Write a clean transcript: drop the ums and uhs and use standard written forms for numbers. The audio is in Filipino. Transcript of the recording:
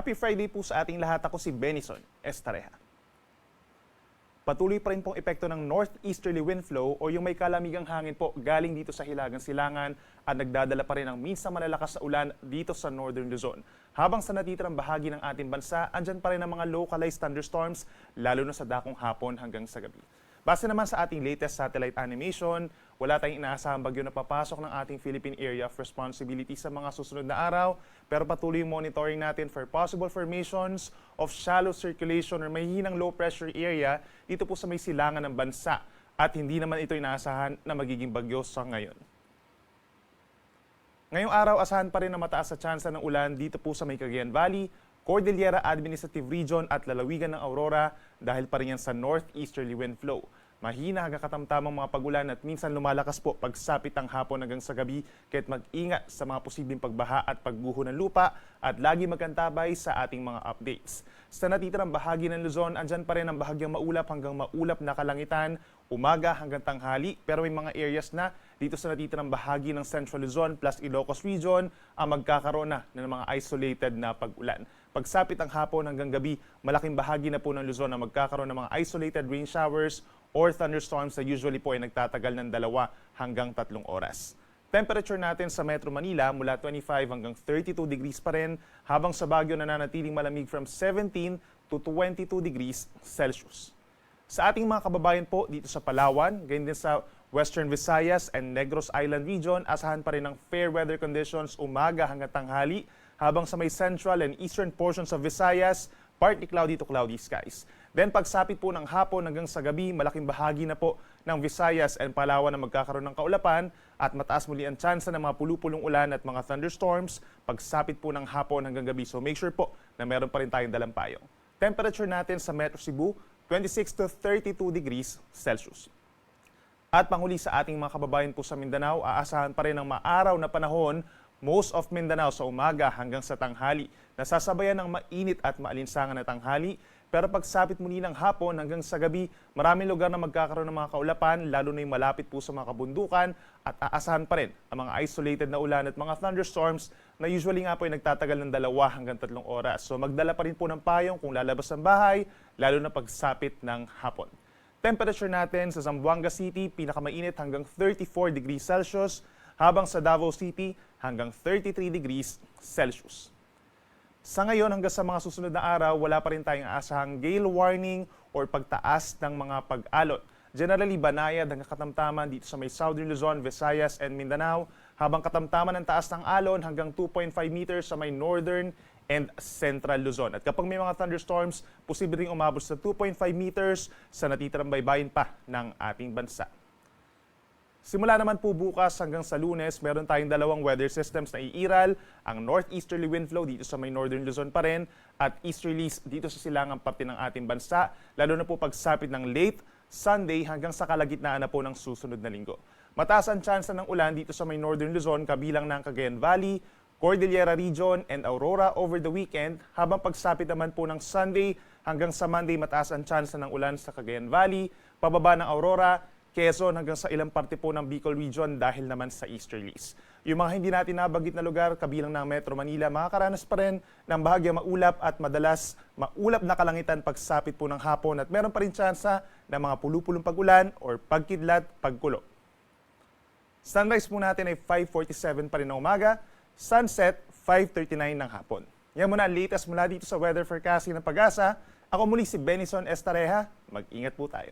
Happy Friday po sa ating lahat. Ako si Benison Estareja. Patuloy pa rin pong epekto ng northeasterly wind flow o yung may kalamigang hangin po galing dito sa Hilagang Silangan at nagdadala pa rin ng minsan malalakas na ulan dito sa Northern Luzon. Habang sa natitirang bahagi ng ating bansa, andyan pa rin ang mga localized thunderstorms lalo na sa dakong hapon hanggang sa gabi. Base naman sa ating latest satellite animation, wala tayong inaasahang bagyo na papasok ng ating Philippine Area of Responsibility sa mga susunod na araw, pero patuloy yung monitoring natin for possible formations of shallow circulation or mahihinang low pressure area dito po sa may silangan ng bansa at hindi naman ito inaasahan na magiging bagyo sa ngayon. Ngayong araw, asahan pa rin na mataas sa tsansa ng ulan dito po sa may Cagayan Valley, Cordillera Administrative Region at lalawigan ng Aurora dahil pa rin yan sa northeasterly wind flow. Mahina hanggang katamtamang mga pagulan at minsan lumalakas po pagsapit ng hapon hanggang sa gabi, kaya't mag-ingat sa mga posibleng pagbaha at pagguho ng lupa at lagi magkantabay sa ating mga updates. Sa natitirang bahagi ng Luzon, andyan pa rin ang bahagyang maulap hanggang maulap na kalangitan, umaga hanggang tanghali, pero may mga areas na dito sa natitirang bahagi ng Central Luzon plus Ilocos Region ang magkakaroon na ng mga isolated na pag-ulan. Pagsapit ng hapon hanggang gabi, malaking bahagi na po ng Luzon na magkakaroon ng mga isolated rain showers or thunderstorms na usually po ay nagtatagal ng 2 hanggang 3 oras. Temperature natin sa Metro Manila mula 25 hanggang 32 degrees pa rin, habang sa Baguio nananatiling malamig from 17 to 22 degrees Celsius. Sa ating mga kababayan po dito sa Palawan, ganyan din sa Western Visayas and Negros Island region, asahan pa rin ng fair weather conditions umaga hanggang tanghali, habang sa may central and eastern portions of Visayas, partly cloudy to cloudy skies. Then pagsapit po ng hapon hanggang sa gabi, malaking bahagi na po ng Visayas and Palawan na magkakaroon ng kaulapan at mataas muli ang tsansa ng mga pulupulong ulan at mga thunderstorms pagsapit po ng hapon hanggang gabi. So make sure po na meron pa rin tayong dalang payong. Temperature natin sa Metro Cebu, 26 to 32 degrees Celsius. At panghuli sa ating mga kababayan po sa Mindanao, aasahan pa rin ng maaraw na panahon most of Mindanao sa umaga hanggang sa tanghali. Nasasabayan ng mainit at maalinsangan na tanghali, pero pagsapit muli ng hapon hanggang sa gabi, maraming lugar na magkakaroon ng mga kaulapan, lalo na yung malapit po sa mga kabundukan, at aasahan pa rin ang mga isolated na ulan at mga thunderstorms na usually nga po ay nagtatagal ng 2 hanggang 3 oras. So magdala pa rin po ng payong kung lalabas ng bahay, lalo na pagsapit ng hapon. Temperature natin sa Zamboanga City, pinakamainit hanggang 34 degrees Celsius, habang sa Davao City hanggang 33 degrees Celsius. Sa ngayon hanggang sa mga susunod na araw, wala pa rin tayong aasahang gale warning or pagtaas ng mga pag-alon. Generally, banayad hanggang katamtaman dito sa may Southern Luzon, Visayas and Mindanao, habang katamtaman ng taas ng alon hanggang 2.5 meters sa may Northern and Central Luzon. At kapag may mga thunderstorms, posible ring umabot sa 2.5 meters sa natitirang baybayin pa ng ating bansa. Simula naman po bukas hanggang sa Lunes, meron tayong 2 weather systems na iiral, ang northeasterly wind flow dito sa may Northern Luzon pa rin at easterlies dito sa silangang parte ng ating bansa, lalo na po pagsapit ng late Sunday hanggang sa kalagitnaan na po ng susunod na linggo. Mataas ang tsansa ng ulan dito sa may Northern Luzon kabilang ng Cagayan Valley, Cordillera Region and Aurora over the weekend, habang pagsapit naman po ng Sunday hanggang sa Monday mataas ang tsansa ng ulan sa Cagayan Valley, pababa ng Aurora, Quezon hanggang sa ilang parte po ng Bicol Region dahil naman sa easterlies. Yung mga hindi natin nabanggit na lugar kabilang ng Metro Manila, makakaranas pa rin ng bahagyang maulap at madalas maulap na kalangitan pagsapit po ng hapon at meron pa rin tsansa ng mga pulupulong pag-ulan or pagkidlat, pagkulo. Sunrise po natin ay 5:47 pa rin ng umaga, sunset 5:39 ng hapon. Yan muna ang latest mula dito sa weather forecasting ng Pag-asa. Ako muli si Benison Estareja. Mag-ingat po tayo.